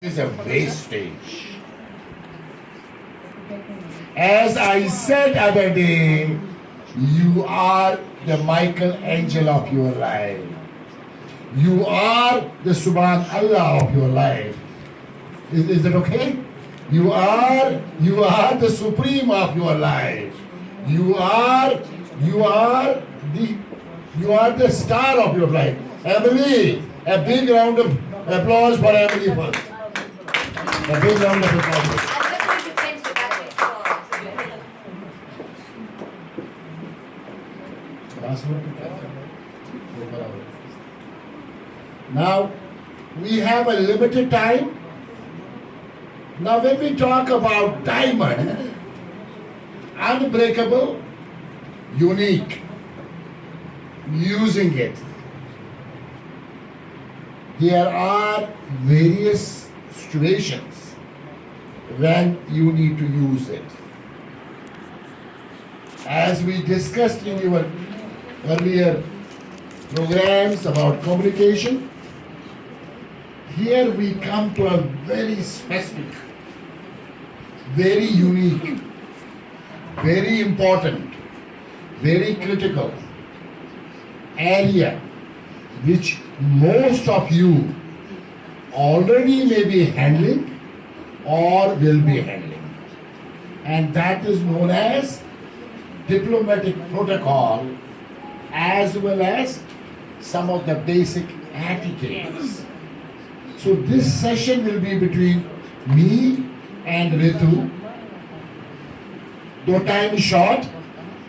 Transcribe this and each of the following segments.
is a wastage. As I said other day, you are the Michelangelo of your life. You are the Subhan Allah of your life. Is that okay? You are the supreme of your life. You are the star of your life. Emily, a big round of applause for Emily first. A big round of applause. Now, we have a limited time. Now, when we talk about diamond, unbreakable, unique, using it, there are various situations when you need to use it. As we discussed in your earlier programs about communication, here we come to a very specific, very unique, very important, very critical area which most of you already may be handling or will be handling. And that is known as diplomatic protocol, as well as some of the basic etiquettes. So this session will be between me and Ritu. Though time is short,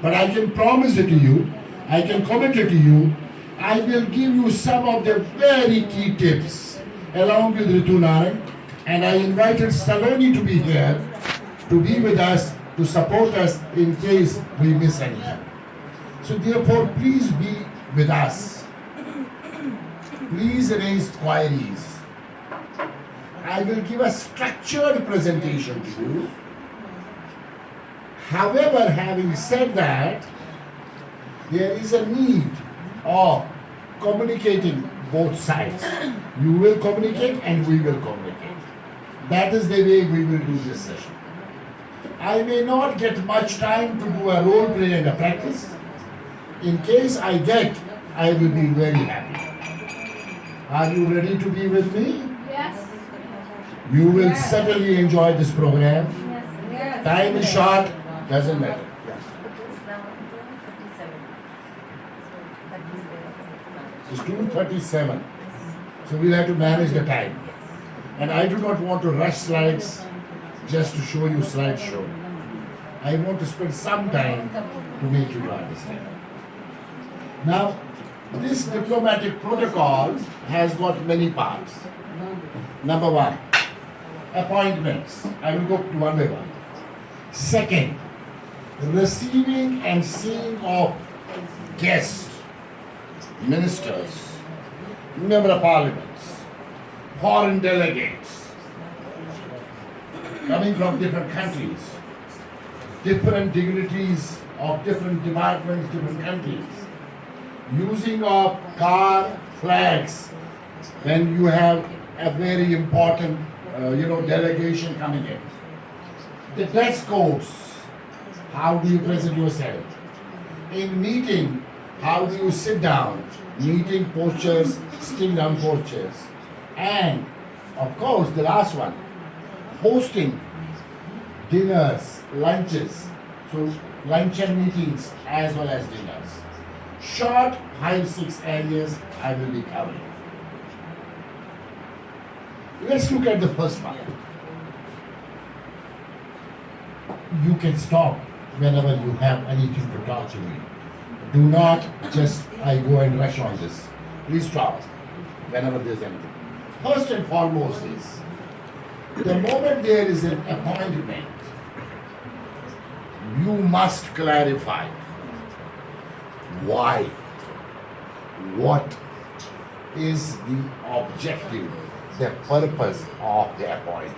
but I can promise it to you, I can commit it to you, I will give you some of the very key tips along with Ritu Narayan, and I invited Saloni to be here, to be with us, to support us in case we miss anything. So therefore, please be with us. Please raise queries. I will give a structured presentation to you. However, having said that, there is a need of communicating both sides. You will communicate and we will communicate. That is the way we will do this session. I may not get much time to do a role play and a practice. In case I get, I will be very happy. Are you ready to be with me? Yes. You will certainly enjoy this program. Yes. Time is short, doesn't matter. It's 2:37. So we'll have to manage the time. And I do not want to rush slides just to show you slideshow. I want to spend some time to make you understand. Now, this diplomatic protocol has got many parts. Number one, appointments. I will go one by one. Second, receiving and seeing of guests, ministers, member of parliaments, foreign delegates, coming from different countries, different dignitaries of different departments, different countries, using of car flags when you have a very important delegation coming in. The dress codes, how do you present yourself? In meeting, how do you sit down? Meeting postures, sitting down postures. And of course, the last one, hosting dinners, lunches. So luncheon meetings as well as dinners. Short 5-6 areas I will be covering. Let's look at the first one. You can stop whenever you have anything to talk to me. Do not just I go and rush on this. Please stop whenever there's anything. First and foremost is, the moment there is an appointment, you must clarify why. What is the objective, the purpose of the appointment?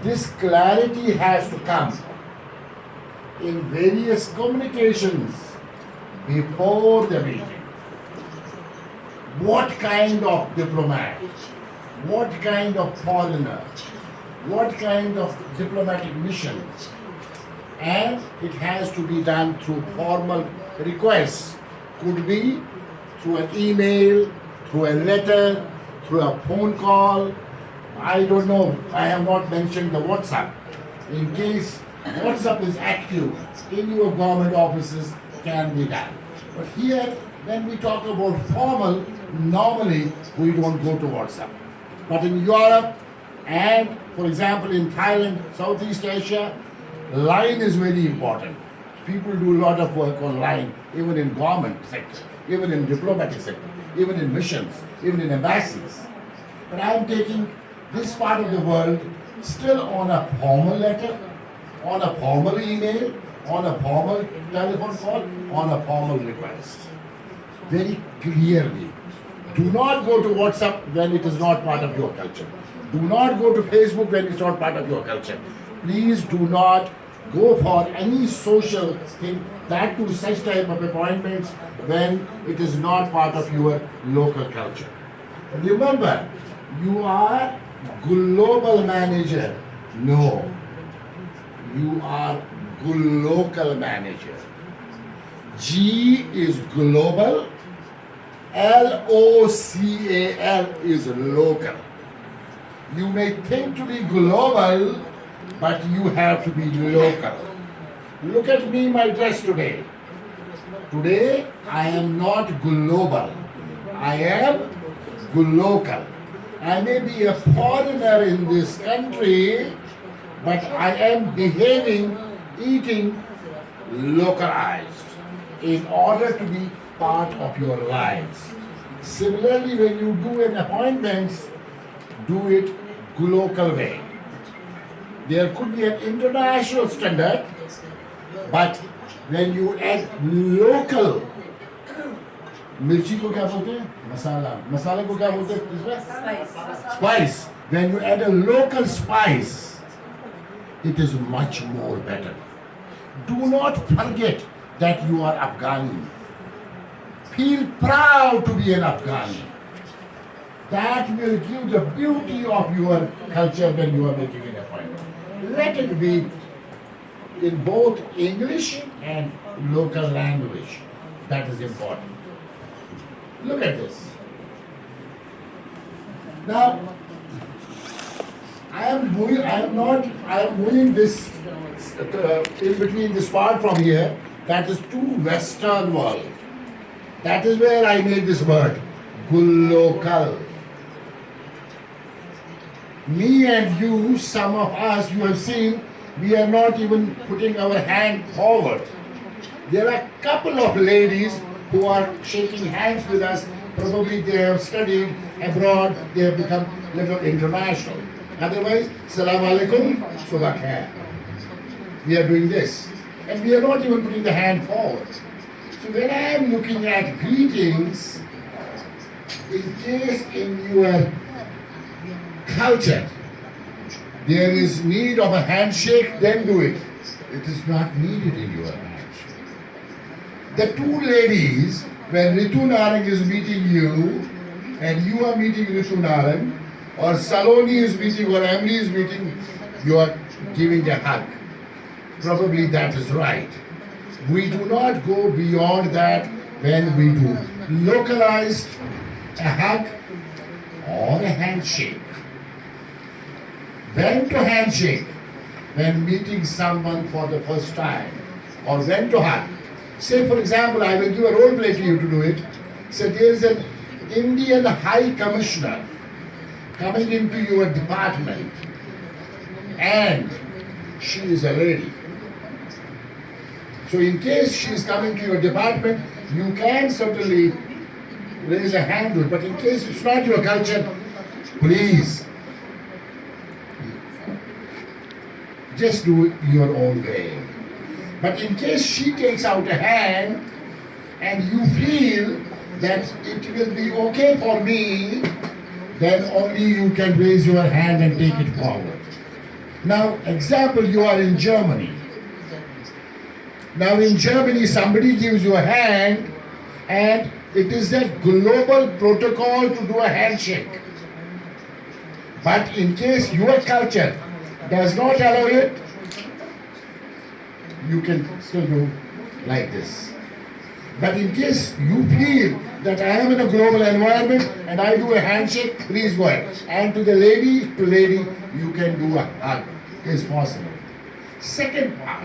This clarity has to come in various communications before the meeting. What kind of diplomat? what kind of foreigner, what kind of diplomatic mission, and it has to be done through formal requests. Could be through an email, through a letter, through a phone call. I don't know. I have not mentioned the WhatsApp. In case WhatsApp is active in your government offices, can be done. But here, when we talk about formal, normally we don't go to WhatsApp. But in Europe and, for example, in Thailand, Southeast Asia, line is very important. People do a lot of work on line, even in government sector, even in diplomatic sector, even in missions, even in embassies. But I am taking this part of the world still on a formal letter, on a formal email, on a formal telephone call, on a formal request. Very clearly. Do not go to WhatsApp when it is not part of your culture. Do not go to Facebook when it's not part of your culture. Please do not go for any social thing, that to such type of appointments when it is not part of your local culture. Remember, you are global manager. No, you are local manager. G is global, LOCAL is local. You may think to be global, but you have to be local. Look at me, my dress today. Today, I am not global. I am local. I may be a foreigner in this country, but I am behaving, eating localized in order to be part of your lives. Similarly, when you do an appointment, do it local way. There could be an international standard, but when you add local, मिर्ची को क्या बोलते हैं? मसाला. मसाले को क्या बोलते हैं? Spice. When you add a local spice, it is much more better. Do not forget that you are Afghani. Feel proud to be an Afghani. That will give the beauty of your culture when you are making an appointment. Let it be in both English and local language. That is important. Look at this. Now, I am moving this in between this part from here. That is to Western world. That is where I made this word, local. Me and you, some of us, you have seen, we are not even putting our hand forward. There are a couple of ladies who are shaking hands with us. Probably they have studied abroad, they have become little international. Otherwise, Salaam Alaikum, Subha Khair. We are doing this. And we are not even putting the hand forward. So when I am looking at greetings, in case in your culture there is need of a handshake, then do it. It is not needed in your handshake. The two ladies, when Ritu Narang is meeting you and you are meeting Ritu Narang, or Saloni is meeting or Emily is meeting, you are giving a hug. Probably that is right. We do not go beyond that when we do localized a hug or a handshake. When to handshake? When meeting someone for the first time. Or when to hug? Say for example, I will give a role play to you to do it. So there is an Indian High Commissioner coming into your department and she is a lady. So in case she is coming to your department, you can certainly raise a hand to it. But in case it's not your culture, please just do it your own way. But in case she takes out a hand and you feel that it will be okay for me, then only you can raise your hand and take it forward. Now, example, you are in Germany. Now in Germany, somebody gives you a hand and it is a global protocol to do a handshake. But in case your culture does not allow it, you can still do like this. But in case you feel that I am in a global environment and I do a handshake, please go ahead. And to the lady, you can do a hug. Is possible. Second part,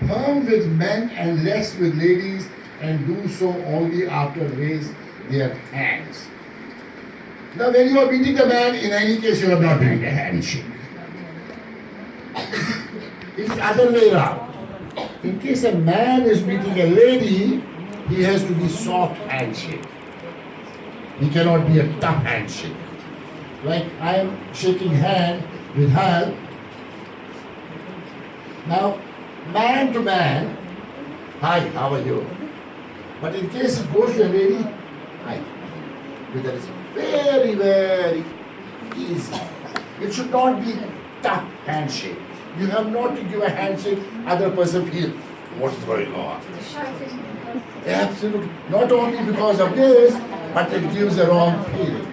firm with men and less with ladies, and do so only after raise their hands. Now when you are meeting a man, in any case you are not doing a handshake. It's other way around. In case a man is meeting a lady, he has to be soft handshake. He cannot be a tough handshake. Like I am shaking hand with her. Now, man to man, hi, how are you? But in case it goes to a lady, hi. That is very, very easy. It should not be tough handshake. You have not to give a handshake, other person feels, what's going on? Absolutely. Not only because of this, but it gives a wrong feeling.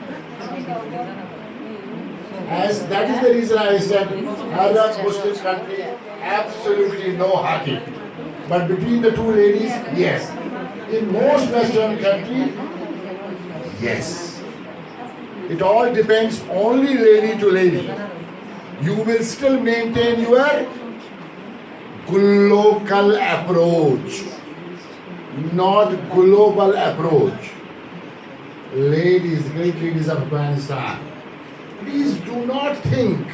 As that is the reason I said, Arab Muslim country, absolutely no hugging. But between the two ladies, yes. In most Western countries, yes. It all depends only lady to lady. You will still maintain your local approach, not global approach. Ladies, great ladies of Afghanistan, please do not think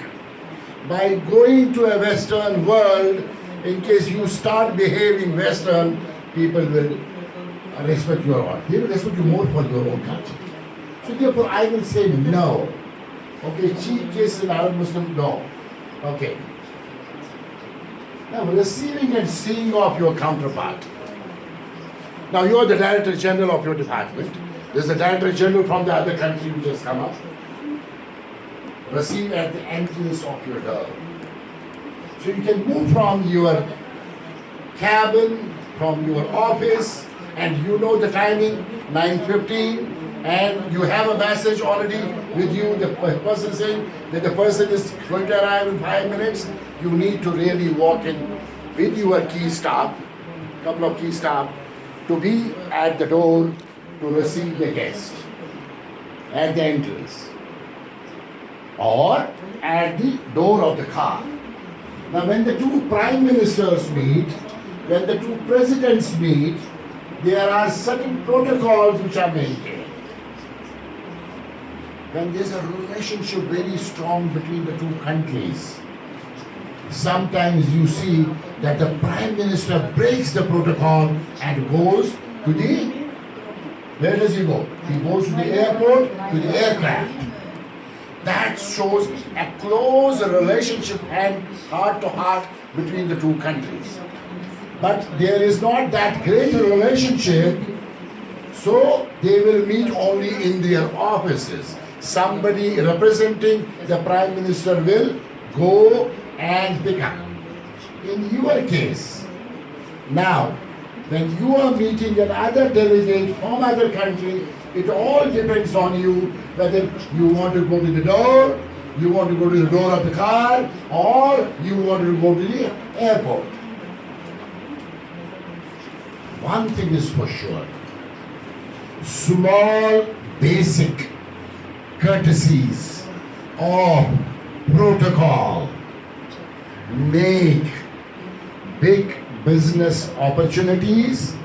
by going to a Western world, in case you start behaving Western, people will respect your art. They will respect you more for your own culture. So therefore I will say no. Okay, cheek kiss in Arab Muslim, no. Okay. Now receiving and seeing of your counterpart. Now you are the Director General of your department. There's a Director General from the other country who just come up. Receive at the entrance of your door. So you can move from your cabin, from your office, and you know the timing, 9:15, and you have a message already with you, the person saying that the person is going to arrive in 5 minutes. You need to really walk in with your key staff, couple of key staff, to be at the door to receive the guest at the entrance or at the door of the car. Now when the two prime ministers meet, when the two presidents meet, there are certain protocols which are maintained. When there's a relationship very strong between the two countries, sometimes you see that the prime minister breaks the protocol and goes to the, where does he go? He goes to the airport, to the aircraft. That shows a close relationship and heart to heart between the two countries. But there is not that great a relationship, so they will meet only in their offices. Somebody representing the Prime Minister will go and pick up. In your case, now, when you are meeting another delegate from other country, it all depends on you whether you want to go to the door, you want to go to the door of the car, or you want to go to the airport. One thing is for sure, small basic courtesies of protocol make big business opportunities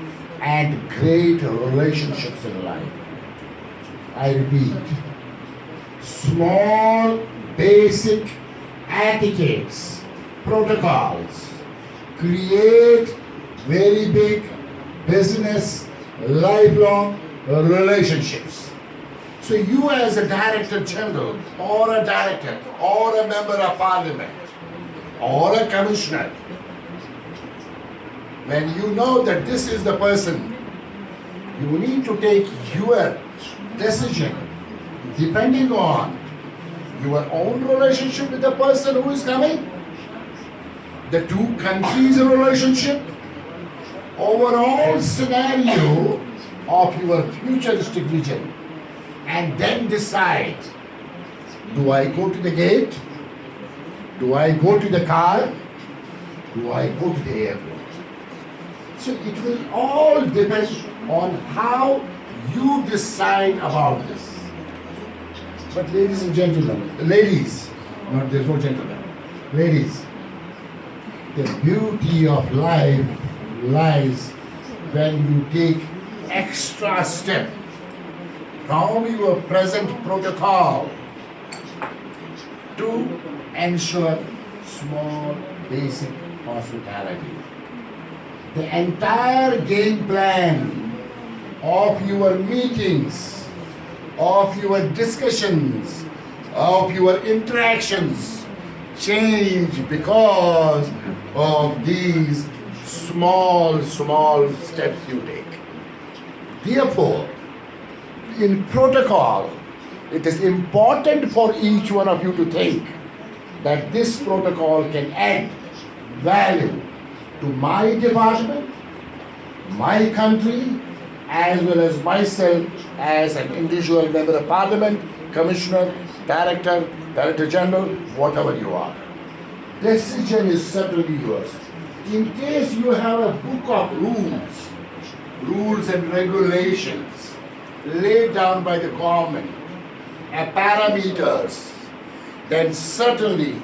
and great relationships in life. I repeat, small basic etiquettes, protocols create very big business, lifelong relationships. So you as a Director General or a Director or a Member of Parliament or a Commissioner, when you know that this is the person, you need to take your decision depending on your own relationship with the person who is coming, the two countries' relationship, overall scenario of your futuristic vision, and then decide Do I go to the gate? Do I go to the car? Do I go to the airport? So it will all depend on how you decide about this. But ladies and gentlemen, ladies, not there's no gentlemen, ladies, the beauty of life lies when you take extra step from your present protocol to ensure small basic hospitality. The entire game plan of your meetings, of your discussions, of your interactions change because of these small steps you take. Therefore, in protocol, it is important for each one of you to think that this protocol can add value to my department, my country, as well as myself as an individual member of parliament, commissioner, director, director general, whatever you are. Decision is certainly yours. In case you have a book of rules and regulations laid down by the government, parameters, then certainly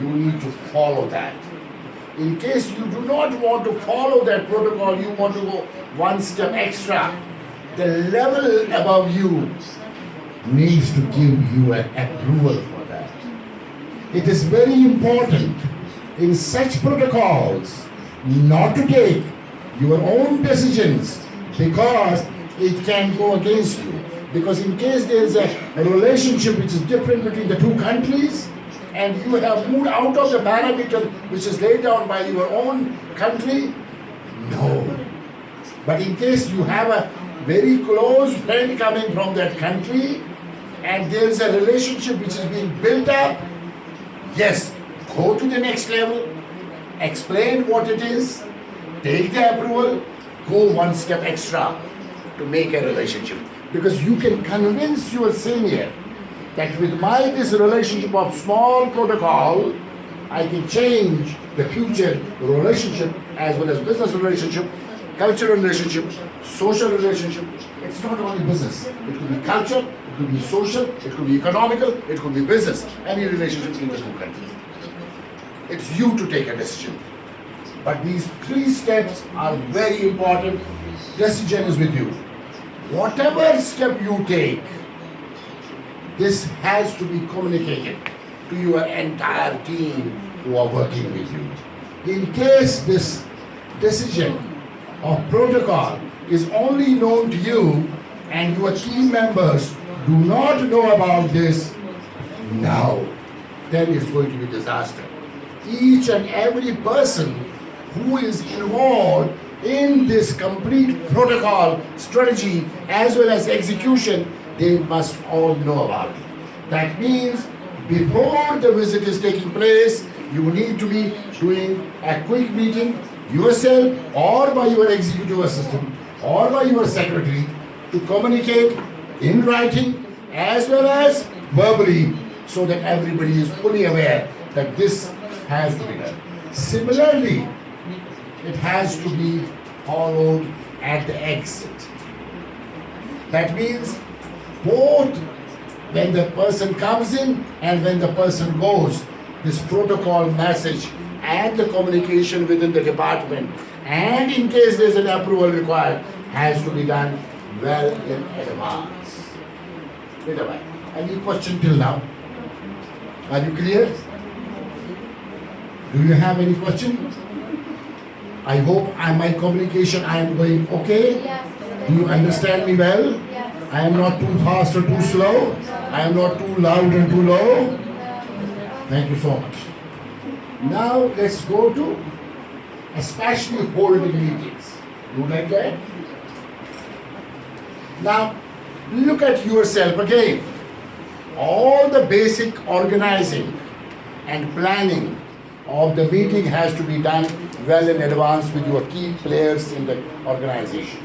you need to follow that. In case you do not want to follow that protocol, you want to go one step extra, the level above you needs to give you an approval for that. It is very important in such protocols not to take your own decisions because it can go against you. Because in case there is a relationship which is different between the two countries, and you have moved out of the parameter which is laid down by your own country, no. But in case you have a very close friend coming from that country, and there is a relationship which is being built up, yes, go to the next level, explain what it is, take the approval, go one step extra to make a relationship. Because you can convince your senior that with this relationship of small protocol, I can change the future relationship as well as business relationship, cultural relationship, social relationship. It's not only business. It could be culture, it could be social, it could be economical, it could be business. Any relationship between the two countries. It's you to take a decision. But these 3 steps are very important. Decision is with you. Whatever step you take, this has to be communicated to your entire team who are working with you. In case this decision of protocol is only known to you and your team members do not know about this now, then it's going to be disaster. Each and every person who is involved in this complete protocol, strategy, as well as execution, they must all know about it. That means before the visit is taking place, you need to be doing a quick meeting yourself or by your executive assistant or by your secretary to communicate in writing as well as verbally so that everybody is fully aware that this has to be done. Similarly, it has to be followed at the exit. That means both when the person comes in and when the person goes, this protocol message and the communication within the department, and in case there's an approval required, has to be done well in advance. Wait a minute. Any question till now? Are you clear? Do you have any question? I hope my communication, I am going okay. Yes. Do you understand me well? Yes. I am not too fast or too slow. I am not too loud and too low. Thank you so much. Now let's go to especially holding meetings. You like that? Now look at yourself again. All the basic organizing and planning of the meeting has to be done well in advance with your key players in the organization.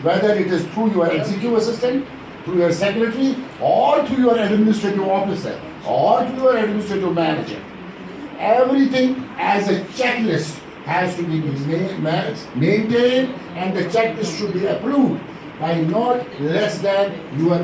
Whether it is through your executive assistant, to your secretary or to your administrative officer or to your administrative manager. Everything as a checklist has to be maintained, and the checklist should be approved by not less than your